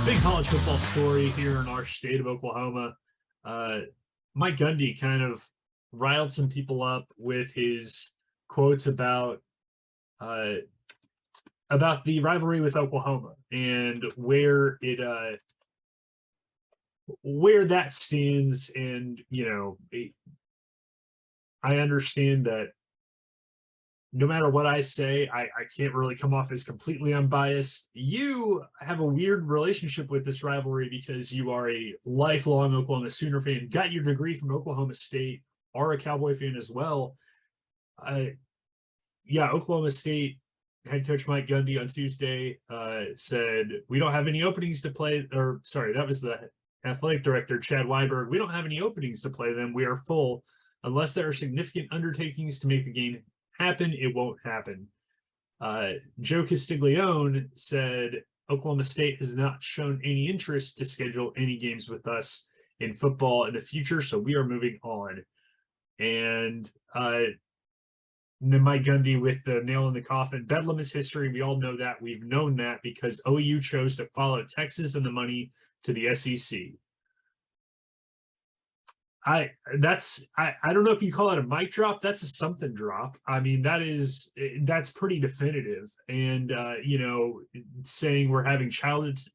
Big college football story here in our state of Oklahoma. Mike Gundy kind of riled some people up with his quotes uh, about the rivalry with Oklahoma and where that stands. And I understand that no matter what I say, I can't really come off as completely unbiased. You have a weird relationship with this rivalry because you are a lifelong Oklahoma Sooner fan, got your degree from Oklahoma State, are a Cowboy fan as well. Oklahoma State head coach Mike Gundy on Tuesday said, we don't have any openings to play, or sorry, that was the athletic director, Chad Weiberg. We don't have any openings to play them. We are full. Unless there are significant undertakings to make the game happen, it won't happen. Joe Castiglione said Oklahoma State has not shown any interest to schedule any games with us in football in the future, so we are moving on. And then Mike Gundy with the nail in the coffin. Bedlam is history. We all know that. We've known that because OU chose to follow Texas and the money to the SEC. I don't know if you call it a mic drop. That's a something drop. I mean, that's pretty definitive. And saying we're having childish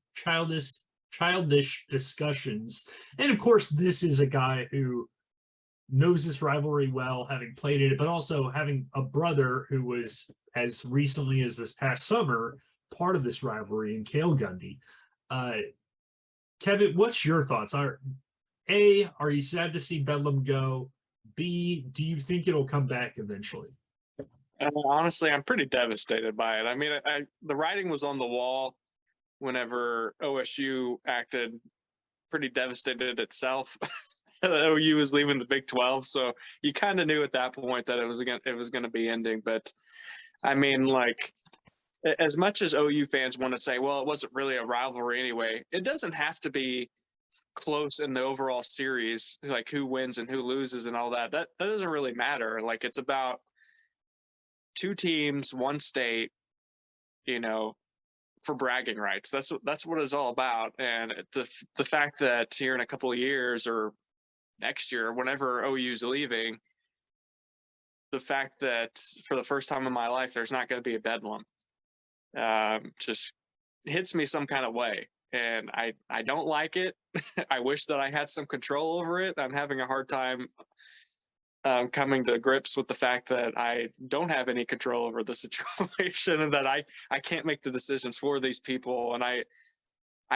discussions. And of course, this is a guy who knows this rivalry well, having played it, but also having a brother who was, as recently as this past summer, part of this rivalry in Cale Gundy. Kevin, what's your thoughts? A, are you sad to see Bedlam go? B, do you think it'll come back eventually? Honestly, I'm pretty devastated by it. I mean, the writing was on the wall whenever OSU acted pretty devastated itself. OU was leaving the Big 12, so you kind of knew at that point that it was going to be ending. But I mean, like, as much as OU fans want to say, well, it wasn't really a rivalry anyway, it doesn't have to be close in the overall series, like who wins and who loses and all that. That doesn't really matter. Like, it's about two teams, one state, for bragging rights. That's what it's all about. And the fact that here in a couple of years or next year, whenever OU's leaving, the fact that for the first time in my life there's not going to be a Bedlam just hits me some kind of way. And I don't like it. I wish that I had some control over it. I'm having a hard time coming to grips with the fact that I don't have any control over the situation and that I can't make the decisions for these people. And I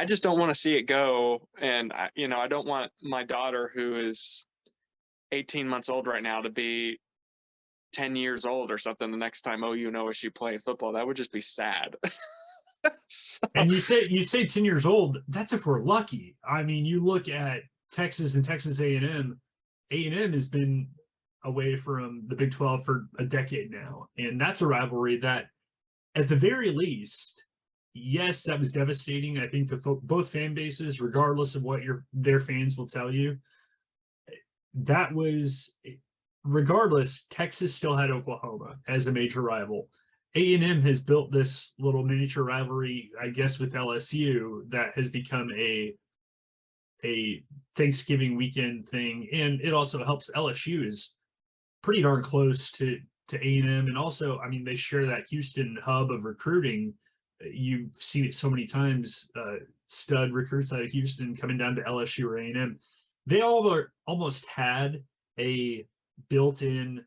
just don't want to see it go. And I don't want my daughter, who is 18 months old right now, to be 10 years old or something the next time OU and OSU playing football. That would just be sad. So, and you say 10 years old, that's if we're lucky. I mean, you look at Texas and Texas A&M. A&M has been away from the Big 12 for a decade now, and that's a rivalry that, at the very least, yes, that was devastating, I think, to both fan bases, regardless of what their fans will tell you. That was, regardless, Texas still had Oklahoma as a major rival. A&M has built this little miniature rivalry, I guess, with LSU that has become a Thanksgiving weekend thing. And it also helps. LSU is pretty darn close to A&M. And also, I mean, they share that Houston hub of recruiting. You've seen it so many times, stud recruits out of Houston coming down to LSU or A&M. They all almost had a built-in,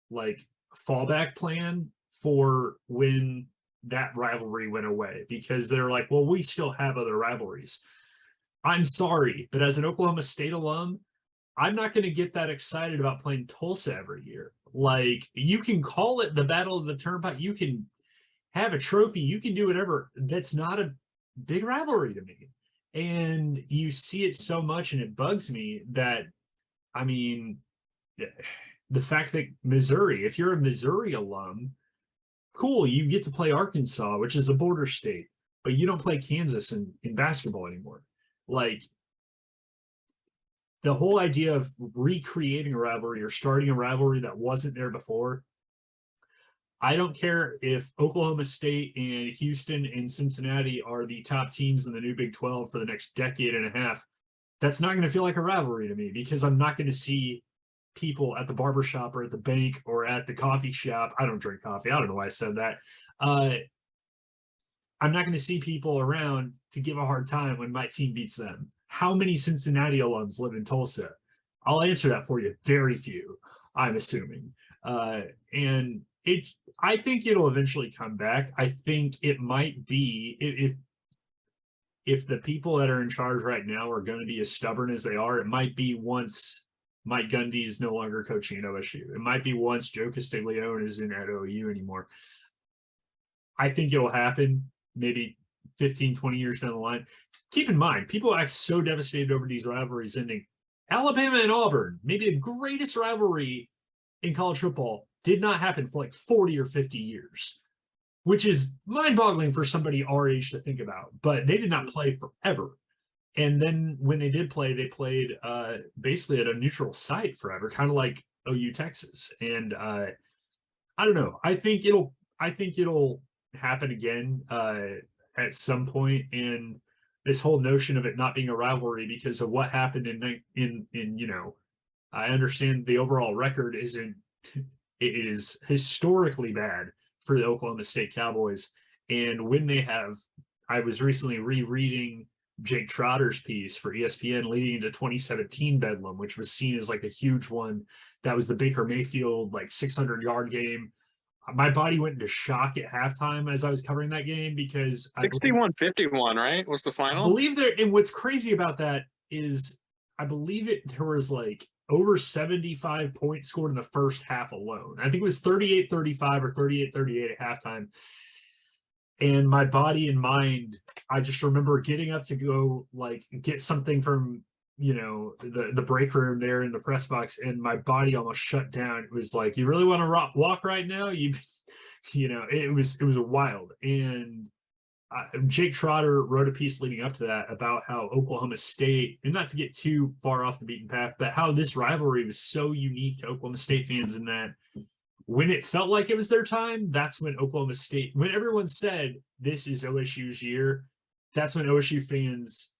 like, fallback plan for when that rivalry went away, because they're like, well, we still have other rivalries. I'm sorry, but as an Oklahoma State alum, I'm not going to get that excited about playing Tulsa every year. Like, you can call it the Battle of the Turnpike, you can have a trophy, you can do whatever. That's not a big rivalry to me. And you see it so much, and it bugs me that, I mean, the fact that Missouri, if you're a Missouri alum, cool, you get to play Arkansas, which is a border state, but you don't play Kansas in basketball anymore. Like, the whole idea of recreating a rivalry or starting a rivalry that wasn't there before. I don't care if Oklahoma State and Houston and Cincinnati are the top teams in the new Big 12 for the next decade and a half. That's not going to feel like a rivalry to me, because I'm not going to see people at the barbershop or at the bank or at the coffee shop. I don't drink coffee. I don't know why I said that. I'm not going to see people around to give a hard time when my team beats them. How many Cincinnati alums live in Tulsa? I'll answer that for you. Very few, I'm assuming. And I think it'll eventually come back. I think it might be, if the people that are in charge right now are going to be as stubborn as they are, it might be once Mike Gundy is no longer coaching at OSU. It might be once Joe Castiglione isn't at OU anymore. I think it'll happen maybe 15, 20 years down the line. Keep in mind, people act so devastated over these rivalries ending. Alabama and Auburn, maybe the greatest rivalry in college football, did not happen for like 40 or 50 years, which is mind-boggling for somebody our age to think about. But they did not play forever. And then when they did play, they played basically at a neutral site forever, kind of like OU Texas. And I don't know. I think it'll happen again at some point. And this whole notion of it not being a rivalry because of what happened in I understand the overall record isn't. It is historically bad for the Oklahoma State Cowboys. And when they have, I was recently rereading Jake Trotter's piece for ESPN leading into 2017 Bedlam, which was seen as like a huge one. That was the Baker Mayfield like 600-yard game. My body went into shock at halftime as I was covering that game, because 61-51, right? Was the final? I believe there, and what's crazy about that is I believe there was like over 75 points scored in the first half alone. I think it was 38-35 or 38-38 at halftime. And my body and mind, I just remember getting up to go like get something from, the break room there in the press box, and my body almost shut down. It was like, you really want to walk right now? It was wild. And Jake Trotter wrote a piece leading up to that about how Oklahoma State, and not to get too far off the beaten path, but how this rivalry was so unique to Oklahoma State fans in that when it felt like it was their time, that's when Oklahoma State, when everyone said this is OSU's year, that's when OSU fans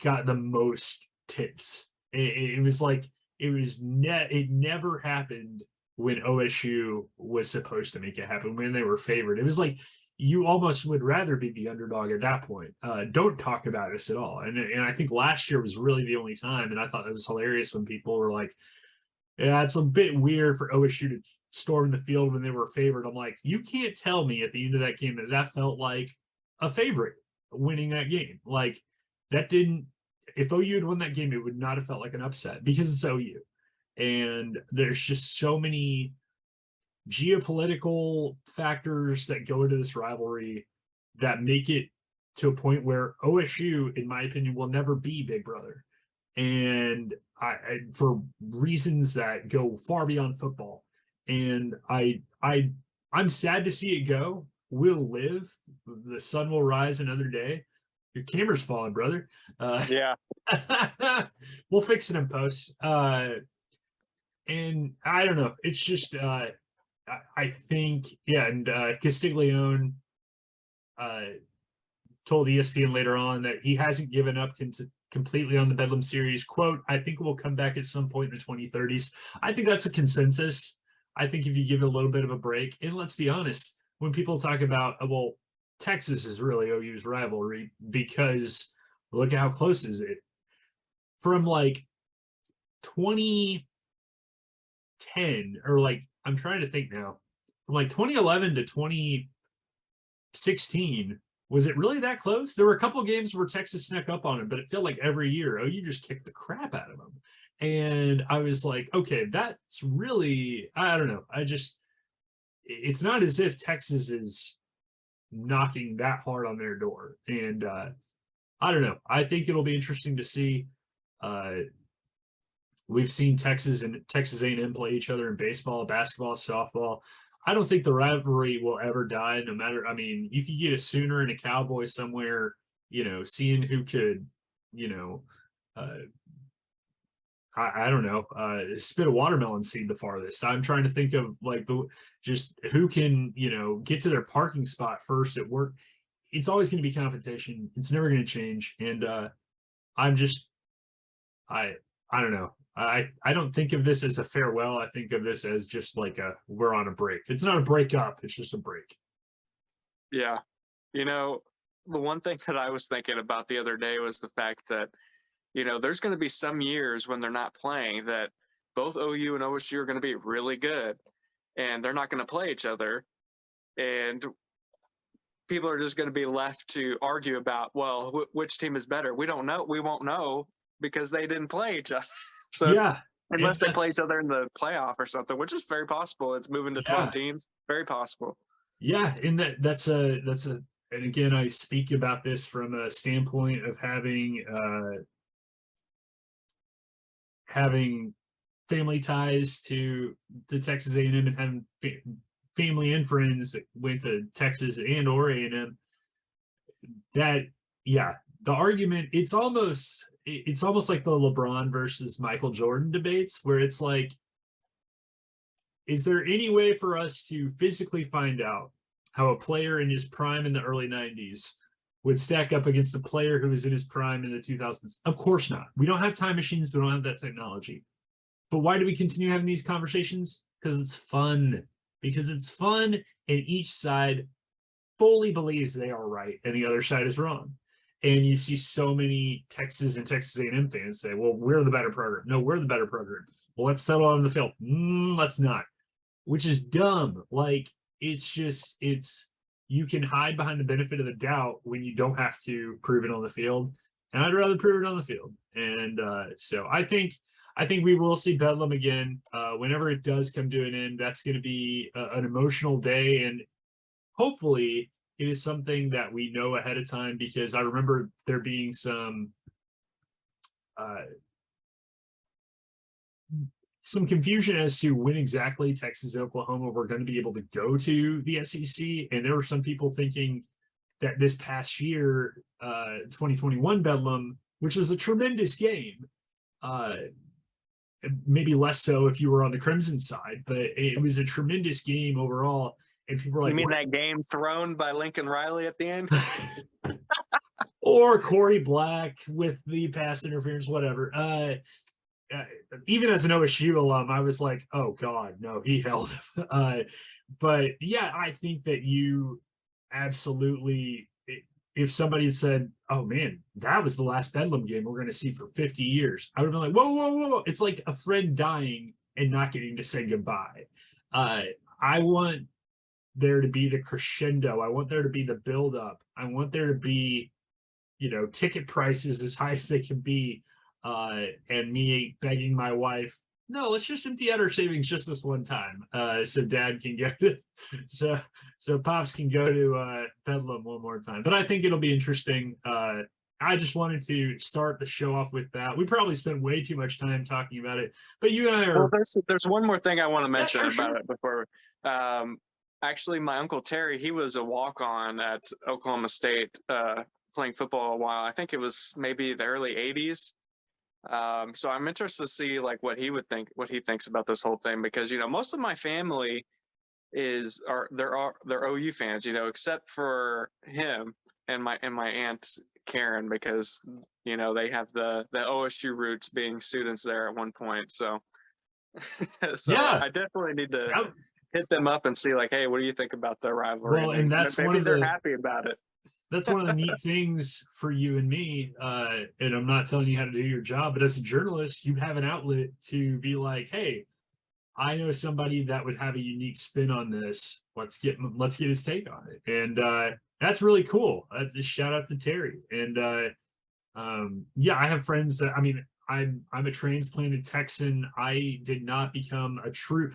got the most tips. It was like, it never happened when OSU was supposed to make it happen, when they were favored. It was like, you almost would rather be the underdog at that point. Don't talk about us at all. And I think last year was really the only time. And I thought it was hilarious when people were like, yeah, it's a bit weird for OSU to storm the field when they were favored. I'm like, you can't tell me at the end of that game that felt like a favorite winning that game. Like, that didn't, if OU had won that game, it would not have felt like an upset, because it's OU. And there's just so many geopolitical factors that go into this rivalry that make it to a point where OSU, in my opinion, will never be Big Brother. And for reasons that go far beyond football. And I'm sad to see it go. We'll live. The sun will rise another day. Your camera's falling, brother. Yeah. We'll fix it in post. And I don't know. It's just I think, yeah, and Castiglione told ESPN later on that he hasn't given up completely on the Bedlam series. Quote, I think we'll come back at some point in the 2030s. I think that's a consensus. I think if you give it a little bit of a break, and let's be honest, when people talk about, well, Texas is really OU's rivalry because look at how close is it. From like 2010, or like, I'm trying to think now, from like 2011 to 2016, was it really that close? There were a couple of games where Texas snuck up on it, but it felt like every year, OU just kicked the crap out of them. And I was like, okay, that's really, I don't know. It's not as if Texas is knocking that hard on their door. And I don't know. I think it'll be interesting to see. We've seen Texas and Texas A&M play each other in baseball, basketball, softball. I don't think the rivalry will ever die, no matter. I mean, you could get a Sooner and a Cowboy somewhere, seeing who could, I don't know, spit a watermelon seed the farthest. I'm trying to think of like just who can, get to their parking spot first at work. It's always going to be competition. It's never going to change. And I'm just, I I don't know. I don't think of this as a farewell. I think of this as just like we're on a break. It's not a breakup. It's just a break. Yeah. The one thing that I was thinking about the other day was the fact that, there's going to be some years when they're not playing that both OU and OSU are going to be really good and they're not going to play each other. And people are just going to be left to argue about, well, which team is better. We don't know. We won't know because they didn't play each other. So Yeah, unless they play each other in the playoff or something, which is very possible. It's moving to 12 teams. Very possible. Yeah, and that's a and again, I speak about this from a standpoint of having family ties to Texas A&M and having family and friends that went to Texas and or A&M. That, yeah, the argument, it's almost like the LeBron versus Michael Jordan debates, where it's like, is there any way for us to physically find out how a player in his prime in the early 90s would stack up against a player who was in his prime in the 2000s? Of course not. We don't have time machines. We don't have that technology. But why do we continue having these conversations? Because it's fun. Because it's fun, and each side fully believes they are right and the other side is wrong. And you see so many Texas and Texas A&M fans say, well, we're the better program. No, we're the better program. Well, let's settle on the field. Let's not. Which is dumb. Like, you can hide behind the benefit of the doubt when you don't have to prove it on the field. And I'd rather prove it on the field. And so I think we will see Bedlam again. Whenever it does come to an end, that's going to be an emotional day. And hopefully it is something that we know ahead of time, because I remember there being some confusion as to when exactly Texas and Oklahoma were going to be able to go to the SEC. And there were some people thinking that this past year, 2021 Bedlam, which was a tremendous game, maybe less so if you were on the Crimson side, but it was a tremendous game overall. And people were like, you mean that game thrown by Lincoln Riley at the end? Or Corey Black with the pass interference, whatever. Even as an OSU alum, I was like, oh God, no, he held. But yeah, I think that you absolutely, if somebody said, oh man, that was the last Bedlam game we're going to see for 50 years, I would be like, whoa, whoa, whoa. It's like a friend dying and not getting to say goodbye. I want there to be the crescendo. I want there to be the buildup. I want there to be, ticket prices as high as they can be. And me begging my wife, no, let's just empty out our savings just this one time, so Dad can go to, so Pops can go to Bedlam one more time. But I think it'll be interesting. I just wanted to start the show off with that. We probably spent way too much time talking about it, but you and I are. Well, there's one more thing I want to mention about it before. Actually, my Uncle Terry, he was a walk-on at Oklahoma State, playing football a while. I think it was maybe the early 80s. So I'm interested to see like what he thinks about this whole thing, because most of my family they're OU fans, except for him and my Aunt Karen, because they have the OSU roots, being students there at one point. So Yeah, I definitely need to hit them up and see like, hey, what do you think about the rivalry? Well, and that's maybe they're happy about it. That's one of the neat things for you and me. And I'm not telling you how to do your job, but as a journalist, you have an outlet to be like, hey, I know somebody that would have a unique spin on this. Let's get his take on it. And that's really cool. That's a shout out to Terry. And yeah, I have friends that, I'm a transplanted Texan. I did not become a true.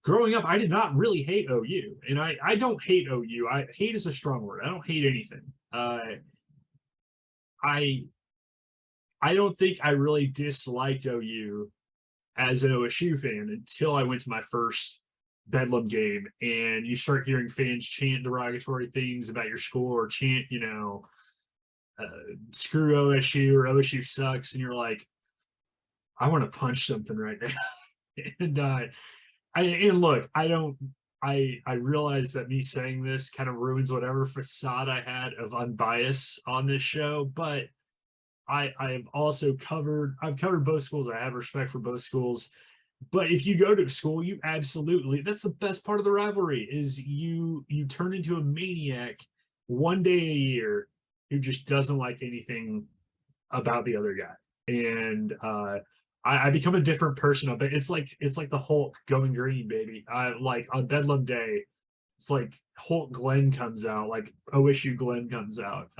Growing up, I did not really hate OU, and I don't hate OU. Hate is a strong word. I don't hate anything. I don't think I really disliked OU as an OSU fan until I went to my first Bedlam game, and you start hearing fans chant derogatory things about your school, or chant, screw OSU, or OSU sucks, and you're like, I want to punch something right now. And and look, I realize that me saying this kind of ruins whatever facade I had of unbiased on this show, but I've also I've covered both schools. I have respect for both schools. But if you go to school, you absolutely, that's the best part of the rivalry, is you turn into a maniac one day a year who just doesn't like anything about the other guy. And I become a different person. But it's like the Hulk going green, baby. Like on Bedlam Day, it's like Hulk Glen comes out, like OSU Glen comes out.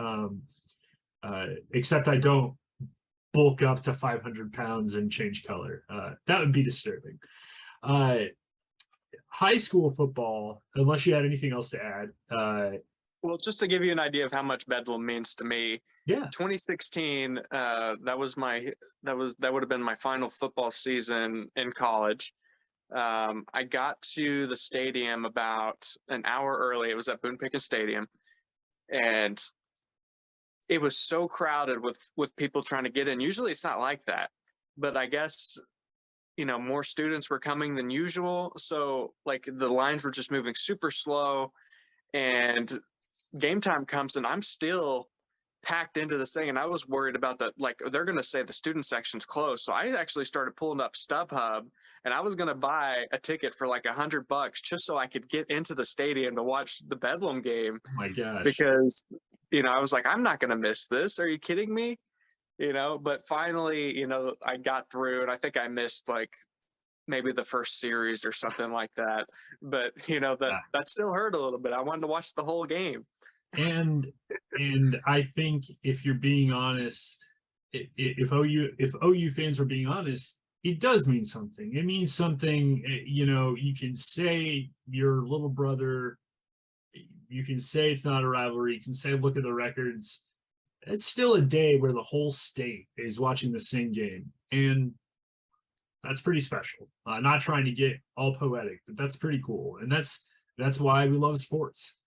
Except I don't bulk up to 500 pounds and change color. That would be disturbing. High school football, unless you had anything else to add. Well, just to give you an idea of how much Bedlam means to me, Yeah, 2016, that would have been my final football season in college. I got to the stadium about an hour early. It was at Boone Pickens Stadium, and it was so crowded with people trying to get in. Usually it's not like that, but I guess, more students were coming than usual. So like the lines were just moving super slow, and game time comes and I'm still packed into this thing. And I was worried about that. Like, they're going to say the student section's closed. So I actually started pulling up StubHub, and I was going to buy a ticket for like $100 just so I could get into the stadium to watch the Bedlam game. oh my gosh. Because I was like, I'm not going to miss this. Are you kidding me? But finally, I got through, and I think I missed like maybe the first series or something like that. But, that still hurt a little bit. I wanted to watch the whole game. And I think if you're being honest, if OU fans were being honest, it does mean something. It means something. You can say your little brother. You can say it's not a rivalry. You can say, look at the records. It's still a day where the whole state is watching the same game. And that's pretty special. Not trying to get all poetic, but that's pretty cool. And that's why we love sports.